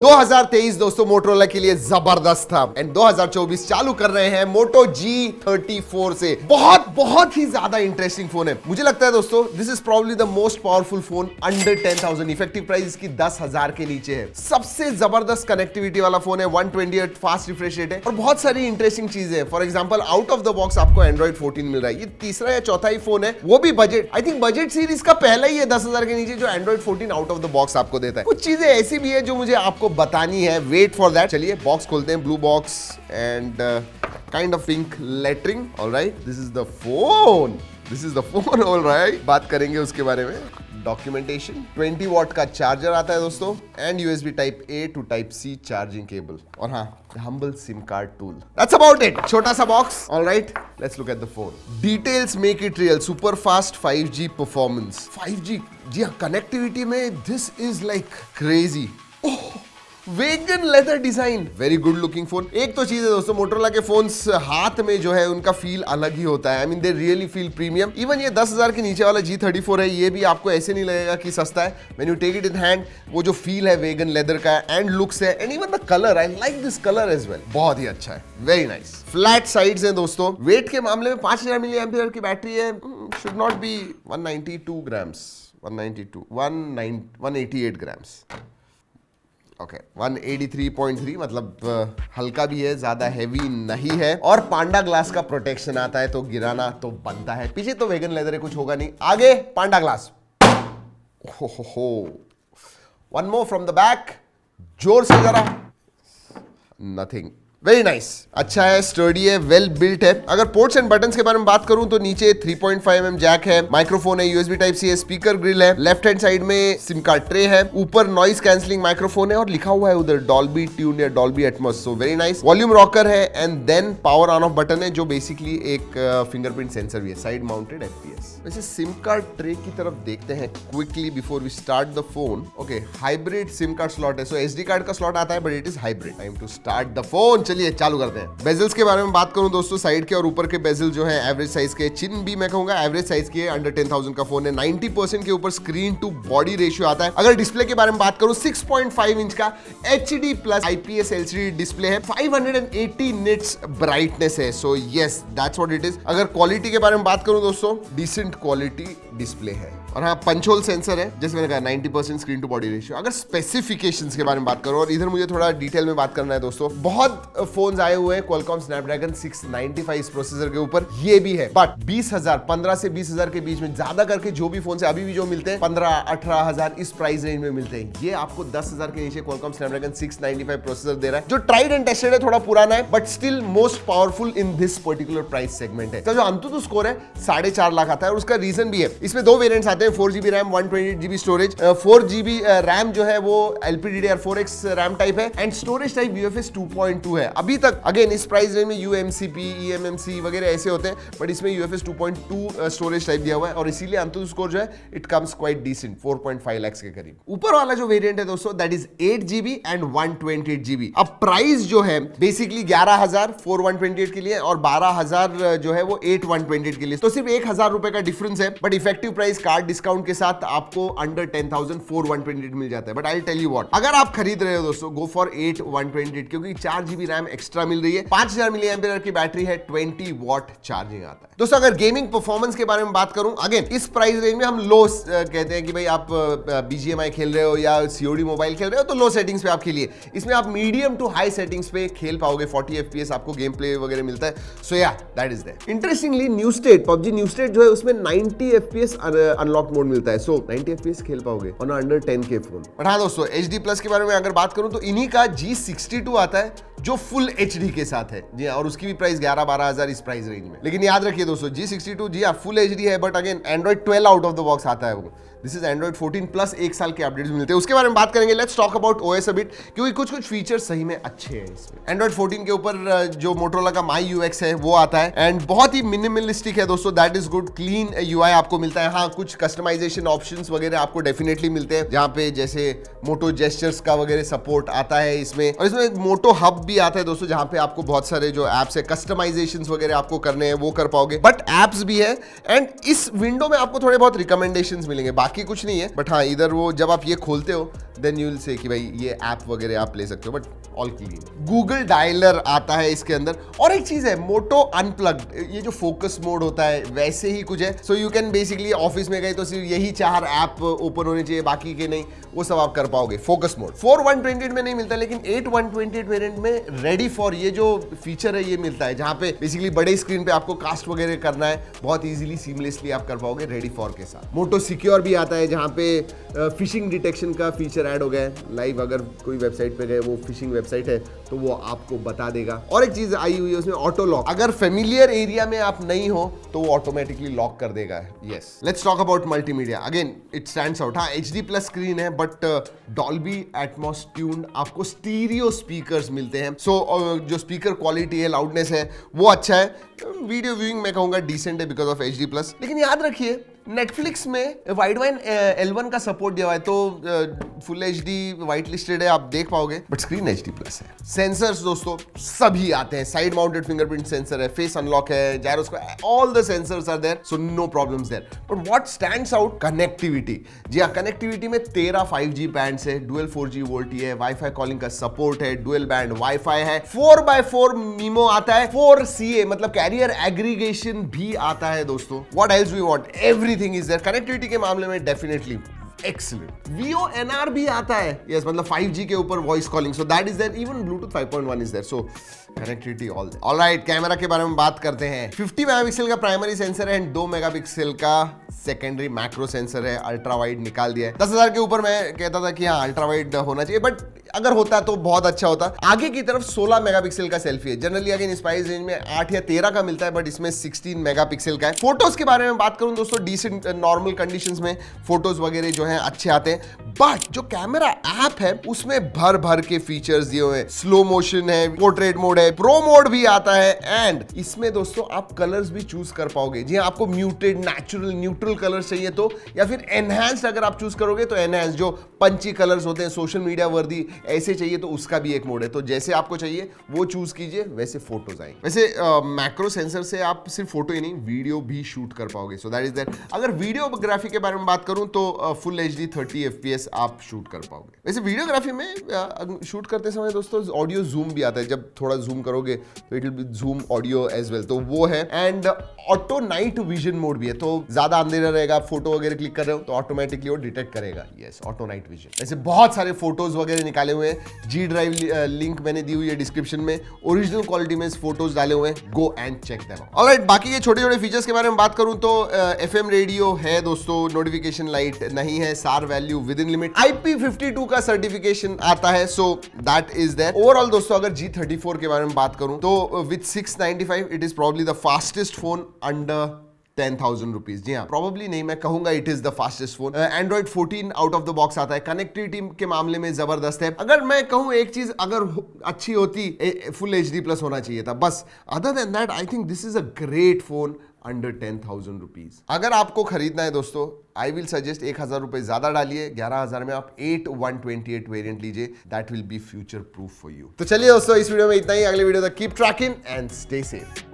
2023 दोस्तों मोटोरोला के लिए जबरदस्त था एंड 2024 चालू कर रहे हैं मोटो G34 से। बहुत ही ज्यादा इंटरेस्टिंग फोन है। मुझे लगता है दोस्तों this is probably the most powerful phone under 10,000। Effective price इसकी 10,000 के नीचे है। सबसे जबरदस्त कनेक्टिविटी वाला फोन है, 128 फास्ट रिफ्रेश रेट है और बहुत सारी इंटरेस्टिंग चीजें हैं। For example out of the box आपको एंड्रॉइड 14 मिल रहा है। ये तीसरा या चौथा ही फोन है, वो भी budget. I think budget series का पहला ही है 10,000 के नीचे जो Android 14 out of the box आपको देता है। कुछ चीजें ऐसी भी है जो मुझे आपको बतानी है, वेट फॉर दैट। चलिए बॉक्स खोलते हैं, blue box and kind of pink lettering. Alright, this is the phone alright, बात करेंगे उसके बारे में। डॉक्यूमेंटेशन, 20 वॉट का चार्जर आता है दोस्तों and USB type A to type C charging cable और हाँ humble SIM card tool. That's about it. छोटा सा box. Alright, let's look at the phone. Details make it real. Super fast 5G performance. 5G, जी हाँ, connectivity में this is like crazy. Vegan leather design, very good looking phone. एक तो चीज है दोस्तों, मोटोरोला के फोन्स हाथ में जो है उनका फील अलग ही होता है। I mean they really feel premium. Even ये 10,000 के नीचे वाला G34 है, ये भी आपको ऐसे नहीं लगेगा कि सस्ता है। When you take it in hand, वो जो फील है वेगन लेदर का एंड लुक्स है and even the colour, I like this colour as well, बहुत ही अच्छा है, वेरी नाइस। फ्लैट साइड्स हैं दोस्तों। वेट के मामले में 5000 mAh की बैटरी है, should not be 192 grams, 188 grams. Okay, 183.3 मतलब हल्का भी है, ज्यादा हैवी नहीं है और पांडा ग्लास का प्रोटेक्शन आता है तो गिराना तो बनता है। पीछे तो वेगन लेदर है, कुछ होगा नहीं। आगे पांडा ग्लास। हो one more from the back, जोर से जरा। Nothing, very nice. अच्छा है, स्टर्डी है, वेल बिल्ट है। अगर पोर्ट्स एंड बटन्स के बारे में बात करूं तो नीचे 3.5mm जैक है, माइक्रोफोन है, USB टाइप C है, स्पीकर ग्रिल है, लेफ्ट हैंड साइड में सिम कार्ड ट्रे है, ऊपर नॉइस कैंसलिंग माइक्रोफोन है और लिखा हुआ है उधर डॉल्बी ट्यून या Dolby Atmos, so very nice. Volume rocker है and then power on off button है जो बेसिकली एक फिंगरप्रिंट सेंसर भी है, साइड माउंटेड FPS। वैसे सिम कार्ड ट्रे की तरफ देखते हैं quickly before we start the phone. Okay, hybrid sim card slot है, सो SD कार्ड का स्लॉट आता है but it is hybrid. Time to start the phone. चलिए चालू करते हैं। बेजल्स के बारे में बात करूं दोस्तों, साइड के और ऊपर के बेजल जो है एवरेज साइज के, चिन भी मैं कहूंगा एवरेज साइज के, अंडर 10,000 का फोन है। 90% के ऊपर स्क्रीन टू बॉडी रेशियो आता है। अगर डिस्प्ले के बारे में बात करूं, 6.5 इंच का HD plus IPS LCD display है, 580 निट्स ब्राइटनेस है, so yes that's what it is. अगर क्वालिटी के बारे में बात करूं दोस्तों, डिसेंट क्वालिटी डिस्प्ले है और हाँ पंच होल सेंसर है, जैसे मैंने कहा 90% स्क्रीन टू बॉडी रेशियो। अगर स्पेसिफिकेशंस के बारे में बात करो, और इधर मुझे थोड़ा डिटेल में बात करना है दोस्तों, बहुत फोन्स आए हुए हैं Qualcomm Snapdragon 695 इस प्रोसेसर के ऊपर, ये भी है, बट 20,000, 15 से 20,000 के बीच में ज्यादा करके जो भी फोन है अभी भी जो मिलते हैं 15-18,000 इस प्राइस रेंज में मिलते हैं। ये आपको 10,000 के नीचे Qualcomm Snapdragon 695 प्रोसेसर दे रहा है जो ट्राइड एंड टेस्टेड है, थोड़ा पुराना है but still most powerful in this particular price segment है। तो जो अंतुतु स्कोर है 4.5 लाख आता है और उसका रीजन भी है। इसमें दो वेरिएंट्स आते हैं, 4GB RAM, 128GB storage. 4GB RAM जो है वो LPDDR4X रैम टाइप है एंड स्टोरेज टाइप UFS 2.2 है। अभी तक अगेन इस प्राइस रेंज में UMCP, eMMC वगैरह ऐसे होते हैं बट इसमें UFS 2.2 स्टोरेज टाइप दिया हुआ है और इसीलिए अंतुतु स्कोर जो है it comes quite decent, 4.5 lakh के करीब। ऊपर वाला जो वेरिएंट है दोस्तों that is 8GB and 128GB। अब प्राइस जो है बेसिकली 11,000 4 128 के लिए और 12,000 जो है वो 8 128 के लिए, तो सिर्फ 1,000 रुपए का डिफरेंस है but effective price card discount के साथ आपको अंडर 10,000 4 128 मिल जाता है। But I tell you what, अगर आप खरीद रहे हो दोस्तों गो फॉर 8 128 क्योंकि 4GB रैम एक्स्ट्रा मिल रही है, 5000 mAh की बैटरी है, 20 वॉट चार्जिंग आता है। दोस्तों अगर गेमिंग परफॉर्मेंस के बारे में बात करूं, अगेन इस प्राइस रेंज में हम लो कहते हैं कि भाई आप BGMI खेल रहे हो या COD मोबाइल खेल रहे हो तो लो सेटिंग्स पे आप खेलिए। इसमें आप मीडियम टू हाई सेटिंग्स पे खेल पाओगे, 40 FPS आपको गेम प्ले वगैरह मिलता है, सो या that is there. Interestingly new state PUBG new state जो है उसमें 90 FPS अनलॉक मोड मिलता है, सो 90 FPS खेल पाओगे ऑन अंडर 10K फोन। और हाँ दोस्तों HD प्लस के बारे में अगर बात करूं तो इन्हीं का G62 आता है जो फुल HD के साथ है जी, और उसकी भी प्राइस 11-12,000 इस प्राइस रेंज में। लेकिन याद रखिए दोस्तों G62 जी हाँ फुल HD है but again Android 12 out of the box आता है वो। दिस इज Android 14 प्लस 1 साल के अपडेट्स मिलते हैं, उसके बारे में बात करेंगे। Let's talk about OS a bit क्योंकि कुछ फीचर्स सही में अच्छे हैं इसमें। Android 14 के ऊपर जो मोटोरोला का My UX है वो आता है एंड बहुत ही मिनिमलिस्टिक है दोस्तों, that is good. Clean UI आपको मिलता है। हाँ कुछ कस्टमाइजेशन ऑप्शंस वगैरह आपको डेफिनेटली मिलते हैं जहाँ पे जैसे मोटो जेस्चर्स का वगैरह सपोर्ट आता है इसमें, और इसमें एक मोटो हब भी आता है दोस्तों जहाँ पे आपको बहुत सारे जो एप्स है कस्टमाइजेशंस वगैरह आपको करने हैं वो कर पाओगे, बट एप्स भी है एंड इस विंडो में आपको थोड़े बहुत रिकमेंडेशंस मिलेंगे, बाकी कुछ नहीं है। बट हाँ इधर वो जब आप ये खोलते हो देन यू विल से कि भाई ये ऐप वगैरह आप ले सकते हो, but all clean. Google dialer आता है इसके अंदर। और एक चीज है, मोटो अनप्लग्ड, ये जो फोकस मोड होता है वैसे ही कुछ है। So you can basically office में गए तो सिर्फ यही 4 ऐप ओपन होने चाहिए, बाकी के नहीं, वो सब आप कर पाओगे। फोकस मोड 4128 में नहीं मिलता, लेकिन 8128 वेरिएंट में रेडी फॉर ये जो फीचर है ये मिलता है, जहां पे बेसिकली बड़े स्क्रीन पे आपको कास्ट वगैरह करना है, बहुत इजीली सीमलेसली आप कर पाओगे रेडी फॉर के साथ। मोटो सिक्योर भी आता है, जहां पे फिशिंग डिटेक्शन का फीचर ऐड हो गया है। लाइव अगर कोई वेबसाइट पे गए, वो फिशिंग वेबसाइट है तो वो आपको बता देगा। और एक चीज आई हुई है उसमें, ऑटो लॉक। अगर फेमिलियर एरिया में आप नहीं हो तो वो ऑटोमेटिकली लॉक कर देगा। Yes, let's talk about multimedia. Again it stands out. हाँ, HD प्लस स्क्रीन है, बट डॉल्बी एटमॉस ट्यून्ड आपको स्टीरियो स्पीकर्स मिलते हैं। सो जो स्पीकर क्वालिटी है, लाउडनेस है, वो अच्छा है। वीडियो व्यूइंग मैं कहूंगा डिसेंट है बिकॉज ऑफ HD प्लस। लेकिन याद रखिए, नेटफ्लिक्स में वाइडवाइन L1 का सपोर्ट दिया हुआ है, तो फुल HD वाइट लिस्टेड है, आप देख पाओगे, बट स्क्रीन HD प्लस है। सेंसर्स दोस्तों सभी आते हैं, साइड माउंटेड फिंगरप्रिंट सेंसर है, फेस अनलॉक है, gyroscope, all the sensors are there, so no problems there. But what stands out, connectivity. जी हाँ, कनेक्टिविटी में 13 5G बैंड्स है, डुअल 4G वोल्टी है, वाईफाई कॉलिंग का सपोर्ट है, डुअल बैंड वाईफाई है, 4x4 मीमो आता है, 4CA मतलब कैरियर एग्रीगेशन भी आता है दोस्तों। What else we want, everything is there. Connectivity के मामले में डेफिनेटली एक्सीलेंट। VoNR भी आता है, यस, मतलब 5G के ऊपर voice calling, so that is there. Even Bluetooth 5.1 is there, so connectivity all there. Alright, camera के बारे में बात करते हैं। 50 मेगापिक्सल का प्राइमरी सेंसर है एंड 2 मेगापिक्सल का सेकेंडरी मैक्रो सेंसर है। अल्ट्रा वाइड निकाल दिया है। 10,000 के ऊपर मैं कहता था कि हाँ अल्ट्रा वाइड होना चाहिए, बट अगर होता तो बहुत अच्छा होता। आगे की तरफ 16 मेगापिक्सल का सेल्फी है। जनरली अगेन इस प्राइस रेंज में 8 या 13 का मिलता है, बट इसमें 16 मेगापिक्सल का है। फोटोज के बारे में बात करूं दोस्तों, डिसेंट नॉर्मल कंडीशंस में फोटोज वगैरह जो हैं अच्छे आते हैं, बट जो कैमरा ऐप है उसमें भर भर के फीचर्स दिए हुए हैं। स्लो मोशन है, पोर्ट्रेट मोड है, प्रो मोड भी आता है, एंड इसमें दोस्तों आप कलर्स भी चूज कर पाओगे। जी आपको म्यूटेड, नेचुरल, न्यूट्रल कलर चाहिए तो, या फिर एनहांस्ड अगर आप चूज करोगे तो एनहांस्ड, जो पंची कलर्स होते हैं सोशल मीडिया वर्दी, ऐसे चाहिए तो उसका भी एक मोड है। तो जैसे आपको चाहिए वो चूज कीजिए, वैसे फोटोज आएंगे। वैसे मैक्रो सेंसर से आप सिर्फ फोटो ही नहीं, वीडियो भी शूट कर पाओगे, सो दैट इज दैट। अगर वीडियोग्राफी के बारे में बात करूं तो फुल HD 30 FPS आप शूट कर पाओगे। वैसे वीडियोग्राफी में शूट करते समय दोस्तों ऑडियो जूम भी आता है, जब थोड़ा जूम करोगे तो it will be zoom audio as well, तो वो है। And auto night vision mode भी है, तो ज्यादा अंधेरा रहेगा, फोटो वगैरह क्लिक कर रहे हो तो ऑटोमेटिकली वो डिटेक्ट करेगा। Yes, auto night vision. ऐसे बहुत सारे फोटोज वगैरह निकाले हुए हैं। G ड्राइव लिंक मैंने दी हुई है डिस्क्रिप्शन में, ओरिजिनल क्वालिटी में फोटोज डाले हुए हैं, go and check them. Alright, बाकी के छोटे छोटे फीचर्स के बारे में बात करूं तो FM रेडियो है दोस्तों, नोटिफिकेशन लाइट नहीं है, सार value with in limit, IP52 का सर्टिफिकेशन आता है, so that is there. Overall दोस्तों अगर G34 के बारे में बात करूं तो with 695 it is probably the fastest phone under 10,000 rupees. जी हाँ, प्रॉब्ली नहीं, मैं कहूंगा it is the fastest phone. Android 14 out of the box आता है, कनेक्टिविटी के मामले में जबरदस्त है। अगर मैं कहूं एक चीज अगर अच्छी होती, फुल HD प्लस होना चाहिए था बस। Other than that I think this is a great phone under 10,000 rupees. अगर आपको खरीदना है दोस्तों, आई विल सजेस्ट 1,000 रुपए ज्यादा डालिए, 11,000 में आप 8128 वेरिएंट लीजिए, that will be future proof for you. तो चलिए दोस्तों, इस वीडियो में इतना ही। अगले वीडियो तक keep trekking and stay safe.